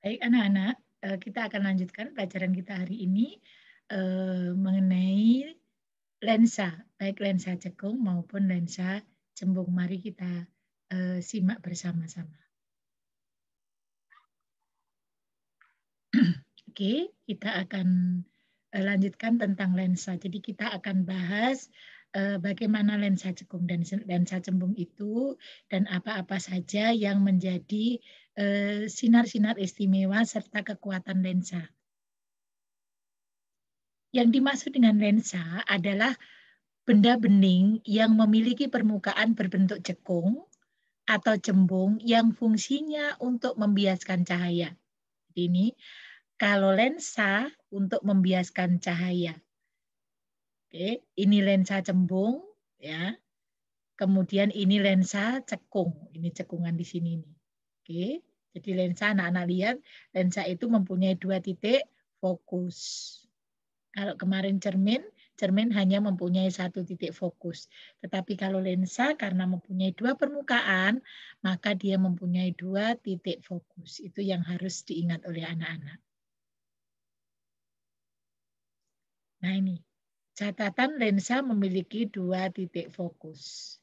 Baik anak-anak, kita akan lanjutkan pelajaran kita hari ini mengenai lensa, baik lensa cekung maupun lensa cembung. Mari kita simak bersama-sama. Oke, kita akan lanjutkan tentang lensa. Jadi kita akan bahas bagaimana lensa cekung dan lensa cembung itu dan apa-apa saja yang menjadi sinar-sinar istimewa serta kekuatan lensa. Yang dimaksud dengan lensa adalah benda bening yang memiliki permukaan berbentuk cekung atau cembung yang fungsinya untuk membiaskan cahaya. Ini kalau lensa untuk membiaskan cahaya. Oke, ini lensa cembung ya. Kemudian ini lensa cekung. Ini cekungan di sini nih. Oke. Jadi lensa anak-anak lihat lensa itu mempunyai 2 titik fokus. Kalau kemarin cermin hanya mempunyai 1 titik fokus. Tetapi kalau lensa karena mempunyai 2 permukaan, maka dia mempunyai 2 titik fokus. Itu yang harus diingat oleh anak-anak. Nah ini, catatan lensa memiliki 2 titik fokus.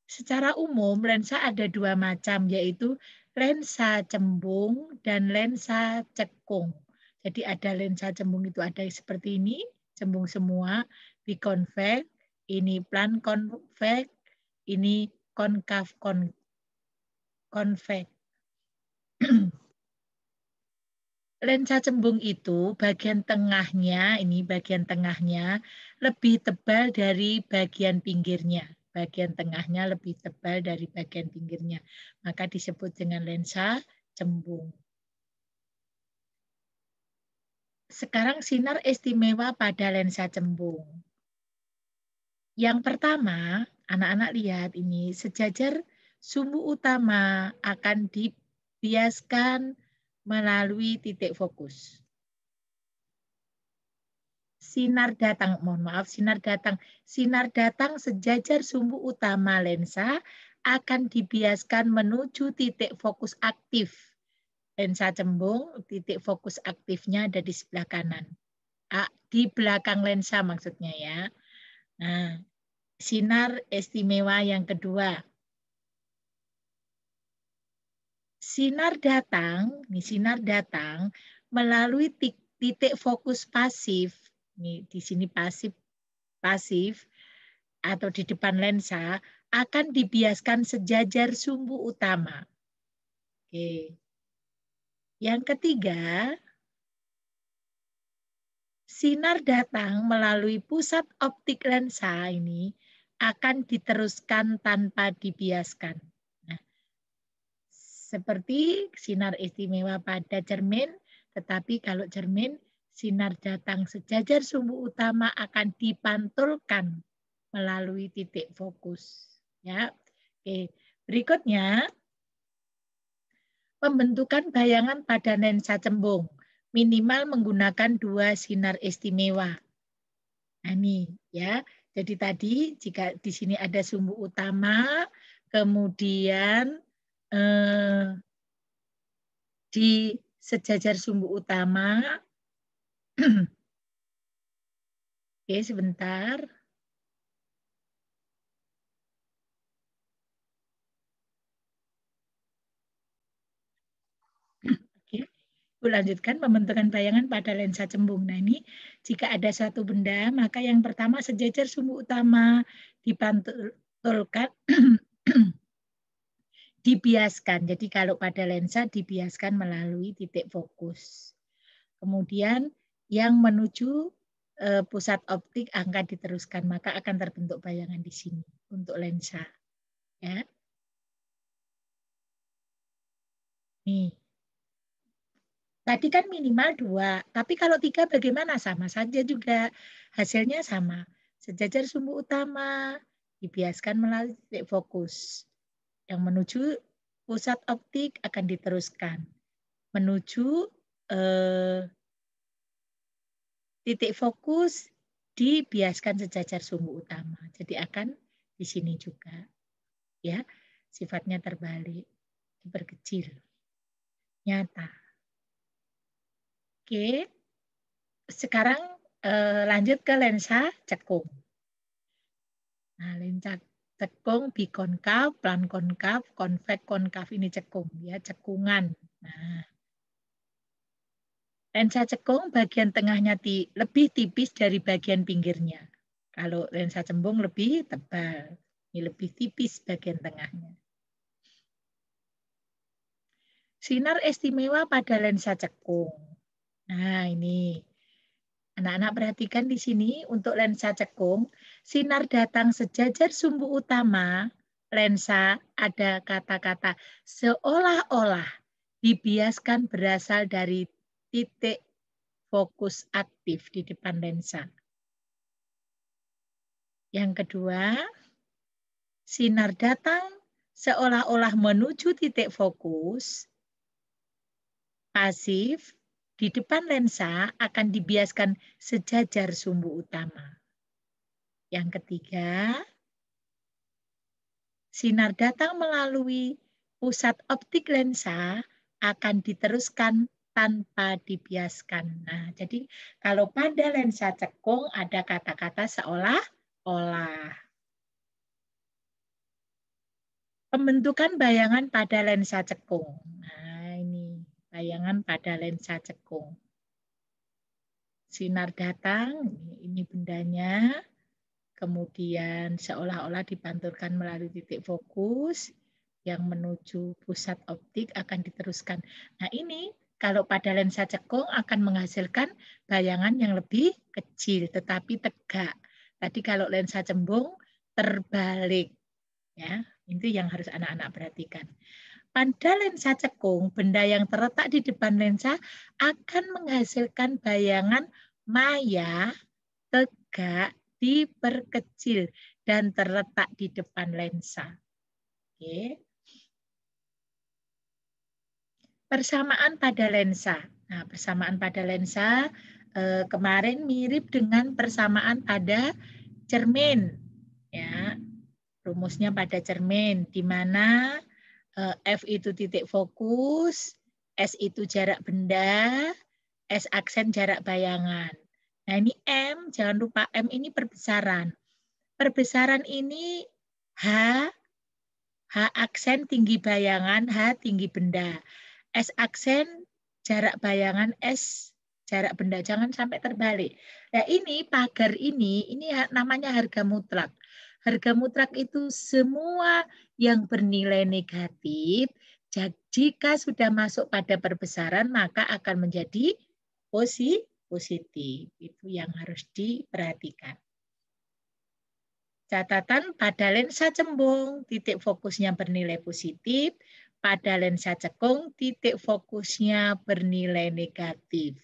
Secara umum, lensa ada 2 macam, yaitu lensa cembung dan lensa cekung. Jadi ada lensa cembung itu ada seperti ini, cembung semua, biconvex, ini plan convex, ini konkav convex. Lensa cembung itu bagian tengahnya, ini bagian tengahnya lebih tebal dari bagian pinggirnya. Bagian tengahnya lebih tebal dari bagian pinggirnya. Maka disebut dengan lensa cembung. Sekarang sinar istimewa pada lensa cembung. Yang pertama, anak-anak lihat ini, sejajar sumbu utama akan dibiaskan melalui titik fokus. Sinar datang, mohon maaf, sinar datang sejajar sumbu utama lensa akan dibiaskan menuju titik fokus aktif. Lensa cembung, titik fokus aktifnya ada di sebelah kanan. Di belakang lensa maksudnya ya. Nah, sinar istimewa yang kedua. Sinar datang melalui titik fokus pasif. Nih, di sini pasif atau di depan lensa akan dibiaskan sejajar sumbu utama. Oke. Yang ketiga, sinar datang melalui pusat optik lensa ini akan diteruskan tanpa dibiaskan. Nah, seperti sinar istimewa pada cermin, tetapi kalau cermin sinar datang sejajar sumbu utama akan dipantulkan melalui titik fokus. Ya, oke. Berikutnya, pembentukan bayangan pada lensa cembung minimal menggunakan 2 sinar istimewa. Nah, ini ya. Jadi tadi jika di sini ada sumbu utama, kemudian di sejajar sumbu utama. Oke, sebentar. Oke. Lanjutkan pembentukan bayangan pada lensa cembung. Nah, ini jika ada suatu benda, maka yang pertama sejajar sumbu utama dipantulkan, dibiaskan. Jadi kalau pada lensa dibiaskan melalui titik fokus. Kemudian yang menuju pusat optik akan diteruskan, maka akan terbentuk bayangan di sini untuk lensa. Ya. Nih. Tadi kan minimal 2, tapi kalau 3 bagaimana? Sama saja juga. Hasilnya sama. Sejajar sumbu utama dibiaskan melalui titik fokus. Yang menuju pusat optik akan diteruskan. Menuju titik fokus dibiaskan sejajar sumbu utama. Jadi akan di sini juga. Ya, sifatnya terbalik, diperkecil. nyata. Oke, sekarang lanjut ke lensa cekung. Nah, lensa cekung bikonkav, plankonkav, konveks, konkav ini cekung ya, cekungan. Nah, lensa cekung bagian tengahnya lebih tipis dari bagian pinggirnya. Kalau lensa cembung lebih tebal, ini lebih tipis bagian tengahnya. Sinar istimewa pada lensa cekung. Nah, ini. Anak-anak perhatikan di sini untuk lensa cekung, sinar datang sejajar sumbu utama lensa ada kata-kata seolah-olah dibiaskan berasal dari titik fokus aktif di depan lensa. Yang kedua, sinar datang seolah-olah menuju titik fokus pasif di depan lensa akan dibiaskan sejajar sumbu utama. Yang ketiga, sinar datang melalui pusat optik lensa akan diteruskan tanpa dibiaskan. Nah, jadi kalau pada lensa cekung ada kata-kata seolah-olah. Pembentukan bayangan pada lensa cekung. Nah, ini bayangan pada lensa cekung. Sinar datang, ini bendanya, kemudian seolah-olah dipantulkan melalui titik fokus yang menuju pusat optik akan diteruskan. Nah, ini kalau pada lensa cekung akan menghasilkan bayangan yang lebih kecil tetapi tegak. Tadi kalau lensa cembung terbalik. Ya, itu yang harus anak-anak perhatikan. Pada lensa cekung, benda yang terletak di depan lensa akan menghasilkan bayangan maya tegak diperkecil dan terletak di depan lensa. Oke. Persamaan pada lensa. Nah, persamaan pada lensa kemarin mirip dengan persamaan pada cermin. Ya, rumusnya pada cermin, di mana F itu titik fokus, S itu jarak benda, S aksen jarak bayangan. Nah, ini M, jangan lupa M ini perbesaran. Perbesaran ini H aksen tinggi bayangan, H tinggi benda. S aksen jarak bayangan, S jarak benda. Jangan sampai terbalik. Nah, ini pagar ini namanya harga mutlak. Harga mutlak itu semua yang bernilai negatif, jika sudah masuk pada perbesaran, maka akan menjadi positif. Itu yang harus diperhatikan. Catatan pada lensa cembung, titik fokusnya bernilai positif. Pada lensa cekung, titik fokusnya bernilai negatif.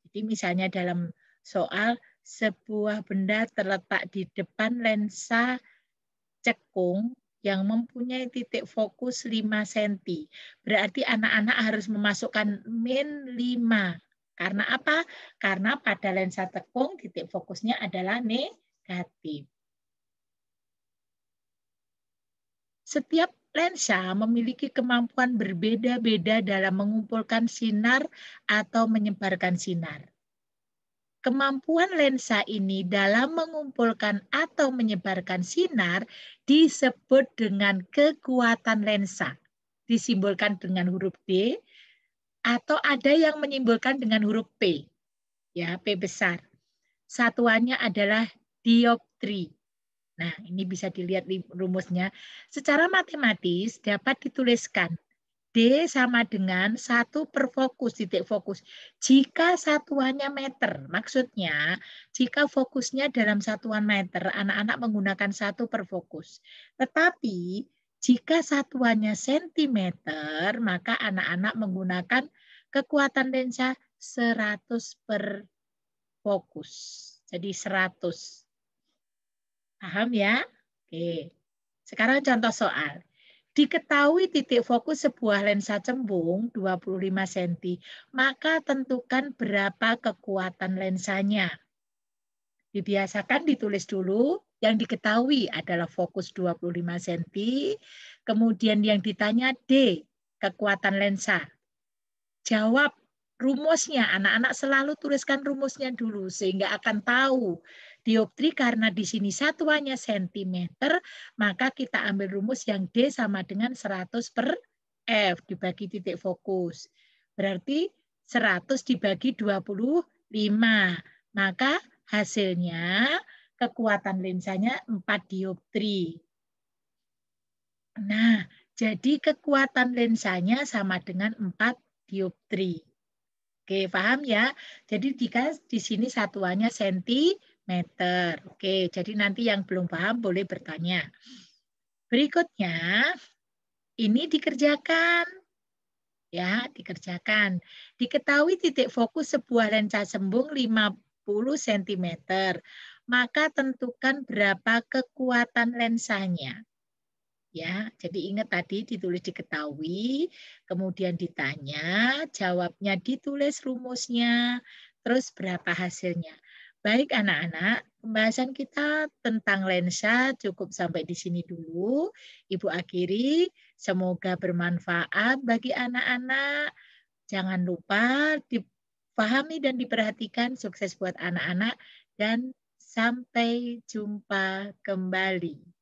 Jadi misalnya dalam soal, sebuah benda terletak di depan lensa cekung yang mempunyai titik fokus 5 cm. Berarti anak-anak harus memasukkan min 5. Karena apa? Karena pada lensa cekung titik fokusnya adalah negatif. Setiap lensa memiliki kemampuan berbeda-beda dalam mengumpulkan sinar atau menyebarkan sinar. Kemampuan lensa ini dalam mengumpulkan atau menyebarkan sinar disebut dengan kekuatan lensa. Disimbolkan dengan huruf D atau ada yang menyimbolkan dengan huruf P. Ya, P besar. Satuannya adalah dioptri. Nah, ini bisa dilihat rumusnya. Secara matematis dapat dituliskan D sama dengan 1 per fokus, titik fokus. Jika satuannya meter, maksudnya jika fokusnya dalam satuan meter, anak-anak menggunakan 1 per fokus. Tetapi jika satuannya sentimeter, maka anak-anak menggunakan kekuatan lensa 100 per fokus. Jadi 100. Paham ya? Oke. Sekarang contoh soal. Diketahui titik fokus sebuah lensa cembung 25 cm, maka tentukan berapa kekuatan lensanya. Dibiasakan ditulis dulu, yang diketahui adalah fokus 25 cm, kemudian yang ditanya D, kekuatan lensa. jawab rumusnya. Anak-anak selalu tuliskan rumusnya dulu sehingga akan tahu. Dioptri karena di sini satuannya sentimeter, maka kita ambil rumus yang D sama dengan 100 per F dibagi titik fokus. Berarti 100 dibagi 25. Maka hasilnya kekuatan lensanya 4 dioptri. Nah, jadi kekuatan lensanya sama dengan 4 dioptri. Oke, paham ya? Jadi di sini satuannya sentimeter. Oke, jadi nanti yang belum paham boleh bertanya. Berikutnya, ini dikerjakan. Ya, dikerjakan. Diketahui titik fokus sebuah lensa sembung 50 cm. Maka tentukan berapa kekuatan lensanya. Ya, jadi ingat tadi ditulis diketahui, kemudian ditanya, jawabnya ditulis rumusnya, terus berapa hasilnya. Baik anak-anak, pembahasan kita tentang lensa cukup sampai di sini dulu. Ibu akhiri, semoga bermanfaat bagi anak-anak. Jangan lupa dipahami dan diperhatikan, sukses buat anak-anak, dan sampai jumpa kembali.